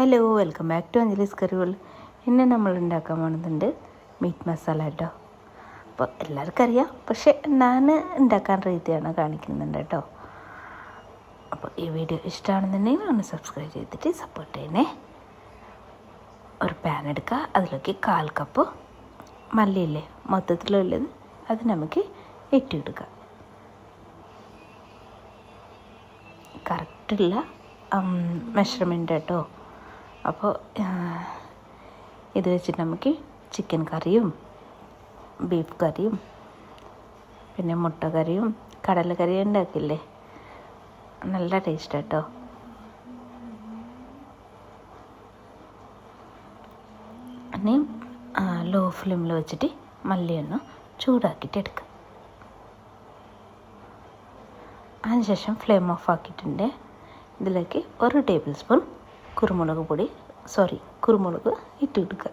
Hello, welcome back to Anjali's curry world. ഇന്ന് നമ്മൾ ഉണ്ടാക്കാൻ പോകുന്നുണ്ട് മീറ്റ് മസാല കേട്ടോ. അപ്പോൾ എല്ലാവർക്കും അറിയാം, പക്ഷേ ഞാൻ ഉണ്ടാക്കാൻ രീതിയാണ് കാണിക്കുന്നുണ്ട് കേട്ടോ. അപ്പോൾ ഈ വീഡിയോ ഇഷ്ടമാണെന്നുണ്ടെങ്കിൽ ഒന്ന് സബ്സ്ക്രൈബ് ചെയ്തിട്ട് സപ്പോർട്ട് ചെയ്യണേ. ഒരു പാൻ എടുക്കുക, അതിലേക്ക് 1/4 കപ്പ് മല്ലിയില്ലേ മൊത്തത്തിലുള്ളത് അത് നമുക്ക് ഇട്ടെടുക്കുക. കറക്റ്റുള്ള മെഷർമെൻ്റ് കേട്ടോ. അപ്പോൾ ഇത് വെച്ചിട്ട് നമുക്ക് ചിക്കൻ കറിയും ബീഫ് കറിയും പിന്നെ മുട്ട കറിയും കടലക്കറിയും ഉണ്ടാക്കില്ലേ, നല്ല ടേസ്റ്റ് കേട്ടോ. ഇനി ലോ ഫ്ലെയിമിൽ വെച്ചിട്ട് മല്ലിയൊന്ന് ചൂടാക്കിയിട്ട് എടുക്കുക. അതിനുശേഷം ഫ്ലെയിം ഓഫ് ആക്കിയിട്ടുണ്ട്. ഇതിലേക്ക് 1 ടേബിൾ സ്പൂൺ കുരുമുളക് ഇട്ടെടുക്കുക.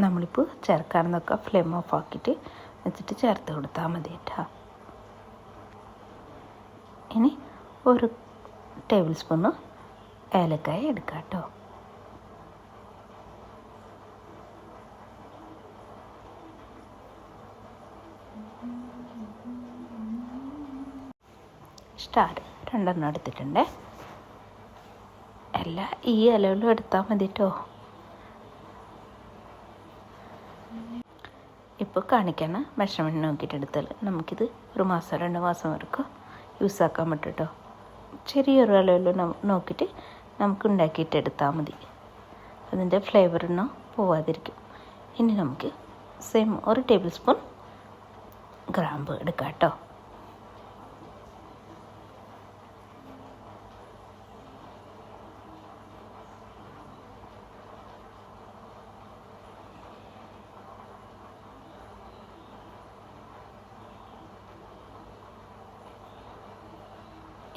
നമ്മളിപ്പോൾ ചേർക്കാണെന്നൊക്കെ ഫ്ലെയിം ഓഫ് ആക്കിയിട്ട് വെച്ചിട്ട് ചേർത്ത് കൊടുത്താൽ മതി കേട്ടോ. ഇനി 1 ടേബിൾ സ്പൂണ് ഏലക്കായ എടുക്കാം കേട്ടോ. സ്റ്റാർ 2 എടുത്തിട്ടുണ്ട്. എല്ലാം ഈ ഇലയിലും എടുത്താൽ മതി കേട്ടോ. ഇപ്പോൾ കാണിക്കണ മെഷർമെൻറ്റ് നോക്കിയിട്ട് എടുത്താൽ നമുക്കിത് 1 മാസം 2 മാസം വരെയൊക്കെ യൂസ് ആക്കാൻ പറ്റും കേട്ടോ. ചെറിയൊരു ഇലയിൽ നോക്കിയിട്ട് നമുക്ക് ഉണ്ടാക്കിയിട്ട് എടുത്താൽ മതി, അതിൻ്റെ ഫ്ലേവറൊന്നും പോവാതിരിക്കും. ഇനി നമുക്ക് സെയിം 1 ടേബിൾ സ്പൂൺ ഗ്രാമ്പ് എടുക്കാം കേട്ടോ.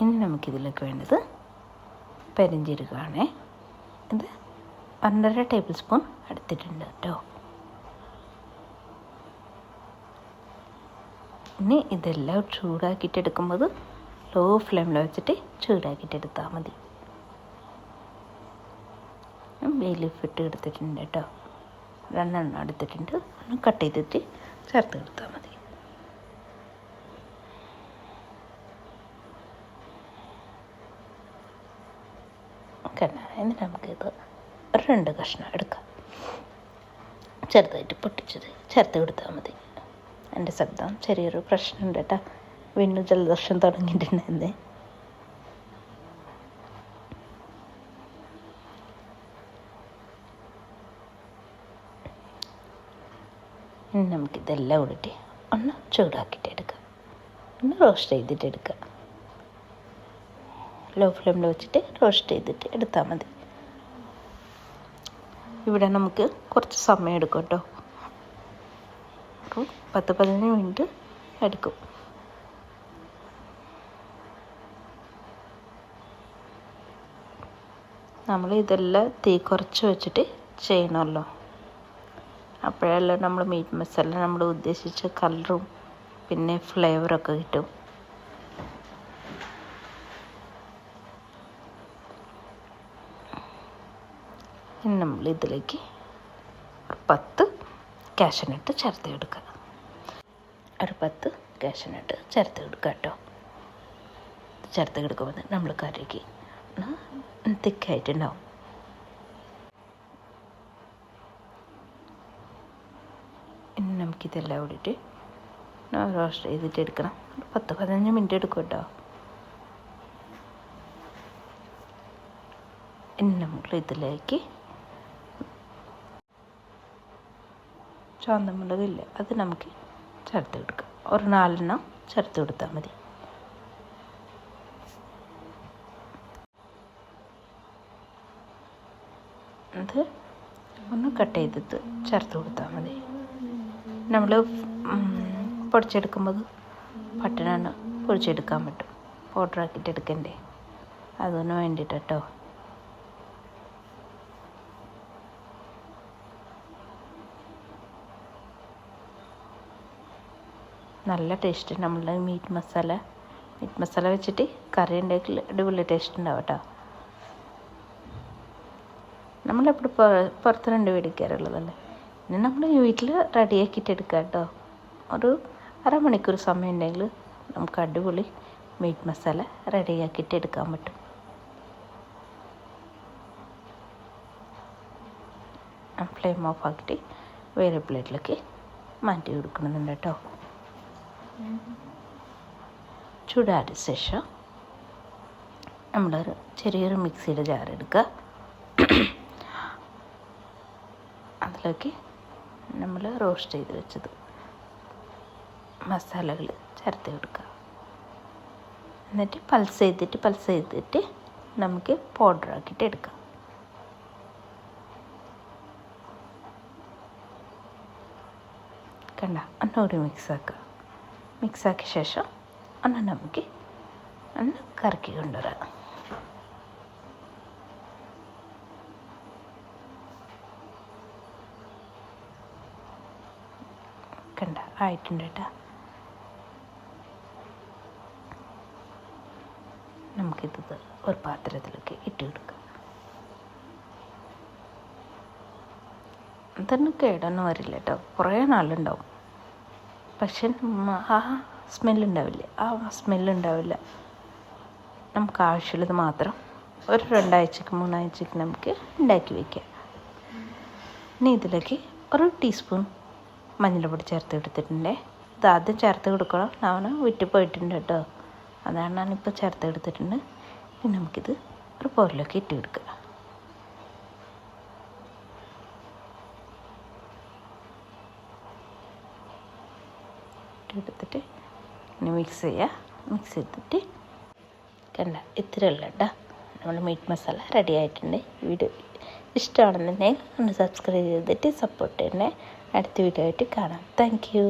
ഇനി നമുക്കിതിലേക്ക് വേണ്ടത് പെരിഞ്ജീരകമാണ്. ഇത് 1.5 ടേബിൾ സ്പൂൺ എടുത്തിട്ടുണ്ട് കേട്ടോ. ഇനി ഇതെല്ലാം ചൂടാക്കിയിട്ട് എടുക്കുമ്പോൾ ലോ ഫ്ലെയിമിൽ വെച്ചിട്ട് ചൂടാക്കിയിട്ട് എടുത്താൽ മതി. ബേ ലീഫ് ഇട്ട് എടുത്തിട്ടുണ്ട് കേട്ടോ. 2 എടുത്തിട്ടുണ്ട്. ഒന്ന് കട്ട് ചെയ്തിട്ട് ചേർത്ത് കൊടുത്താൽ മതി. എന്നിട്ട് നമുക്കിത് 2 കഷ്ണം എടുക്കാം. ചെറുതായിട്ട് പൊട്ടിച്ചത് ചേർത്ത് കൊടുത്താൽ മതി. എൻ്റെ ശബ്ദം ചെറിയൊരു പ്രശ്നമുണ്ട് കേട്ടോ, വീണ്ടും ജലദോഷം തുടങ്ങിയിട്ടുണ്ടായിരുന്നേ. ഇനി നമുക്കിതെല്ലാം കൂടിയിട്ട് ഒന്ന് ചൂടാക്കിയിട്ട് എടുക്കാം, ഒന്ന് റോസ്റ്റ് ചെയ്തിട്ട് എടുക്കാം. ലോ ഫ്ലെയിമിൽ വെച്ചിട്ട് റോസ്റ്റ് ചെയ്തിട്ട് എടുത്താൽ മതി. ഇവിടെ നമുക്ക് കുറച്ച് സമയം എടുക്കും കേട്ടോ. അപ്പോൾ 10-15 മിനിറ്റ് എടുക്കും. നമ്മൾ ഇതെല്ലാം തീ കുറച്ച് വെച്ചിട്ട് ചെയ്യണമല്ലോ, അപ്പോഴല്ലേ നമ്മൾ മീറ്റ് മസാല നമ്മൾ ഉദ്ദേശിച്ച കളറും പിന്നെ ഫ്ലേവറൊക്കെ കിട്ടും. ഇനി നമ്മൾ ഇതിലേക്ക് 10 കാഷ്യൂനട്ട് ചേർത്ത് കൊടുക്കുക. 10 കാഷ്യൂനട്ട് ചേർത്ത് കൊടുക്കുക കേട്ടോ. ചേർത്ത് കൊടുക്കുമ്പോൾ നമ്മൾ കറിക്ക് തിക്കായിട്ടുണ്ടാവും. ഇനി നമുക്കിതെല്ലാം കൂടിയിട്ട് റോസ്റ്റ് ചെയ്തിട്ട് എടുക്കണം. 10-15 മിനിറ്റ് എടുക്കും കേട്ടോ. ഇനി നമ്മൾ ഇതിലേക്ക് ചുവന്നമുളകില്ല, അത് നമുക്ക് ചേർത്ത് കൊടുക്കാം. 4 ചേർത്ത് കൊടുത്താൽ മതി. അത് ഒന്ന് കട്ട് ചെയ്തിട്ട് ചേർത്ത് കൊടുത്താൽ മതി. നമ്മൾ പൊടിച്ചെടുക്കുമ്പോൾ പെട്ടെന്ന് പൊടിച്ചെടുക്കാൻ പറ്റും, പൗഡറാക്കിയിട്ട് എടുക്കണ്ടേ, അതിന് വേണ്ടിയിട്ട് കേട്ടോ. നല്ല ടേസ്റ്റ് നമ്മളുടെ മീറ്റ് മസാല വെച്ചിട്ട് കറി ഉണ്ടെങ്കിൽ അടിപൊളി ടേസ്റ്റ് ഉണ്ടാവും കേട്ടോ. നമ്മളെപ്പോഴും പുറത്തുനിന്ന് മേടിക്കാറുള്ളതല്ലേ. പിന്നെ നമ്മൾ വീട്ടിൽ റെഡിയാക്കിയിട്ട് എടുക്കുക കേട്ടോ. ഒരു അരമണിക്കൂർ സമയം ഉണ്ടെങ്കിൽ നമുക്ക് അടിപൊളി മീറ്റ് മസാല റെഡിയാക്കിയിട്ട് എടുക്കാൻ പറ്റും. ഫ്ലെയിം ഓഫ് ആക്കിയിട്ട് വേറെ പ്ലേറ്റിലേക്ക് മാറ്റി കൊടുക്കണമെന്നുണ്ട് കേട്ടോ. ചൂടാറിയ ശേഷം നമ്മളൊരു ചെറിയൊരു മിക്സിയുടെ ജാർ എടുക്കുക. അതിലേക്ക് നമ്മൾ റോസ്റ്റ് ചെയ്ത് വെച്ചത് മസാലകൾ ചേർത്ത് കൊടുക്കുക. എന്നിട്ട് പൾസ് ചെയ്തിട്ട് നമുക്ക് പൗഡറാക്കിയിട്ട് എടുക്കാം. കണ്ട ഒന്നുകൂടി മിക്സാക്കിയ ശേഷം നമുക്ക് കറക്കി കൊണ്ടുവരാം. കണ്ട ആയിട്ടുണ്ട് കേട്ടോ. നമുക്കിത് ഒരു പാത്രത്തിലേക്ക് ഇട്ട് കൊടുക്കാം. അതൊന്നും കേടൊന്നും വരില്ല കേട്ടോ, കുറേ നാളുണ്ടാവും. പക്ഷെ ആ സ്മെല്ലുണ്ടാവില്ല. നമുക്ക് ആവശ്യമുള്ളത് മാത്രം ഒരു 2 ആഴ്ചക്ക് 3 ആഴ്ചക്ക് നമുക്ക് ഉണ്ടാക്കി വയ്ക്കാം. ഇനി ഇതിലേക്ക് ഒരു ടീസ്പൂൺ മഞ്ഞൾപ്പൊടി ചേർത്ത് എടുത്തിട്ടുണ്ട്. ഇത് ആദ്യം ചേർത്ത് കൊടുക്കണം, ഞാൻ വിട്ട് പോയിട്ടുണ്ട് കേട്ടോ. അതാണ് ഞാനിപ്പോൾ ചേർത്ത് എടുത്തിട്ടുണ്ട്. ഇനി നമുക്കിത് ഒരു ബൗളിലേക്ക് ഇട്ട് കൊടുക്കുക. എടുത്തിട്ട് ഇനി മിക്സ് ചെയ്തിട്ട് കണ്ട ഇത്രയുള്ള കേട്ടോ നമ്മൾ മീറ്റ് മസാല റെഡി ആയിട്ടുണ്ട്. വീഡിയോ ഇഷ്ടമാണെന്നുണ്ടെങ്കിൽ ഒന്ന് സബ്സ്ക്രൈബ് ചെയ്തിട്ട് സപ്പോർട്ട് ചെയ്യണേ. അടുത്ത വീഡിയോ ആയിട്ട് കാണാം. Thank you.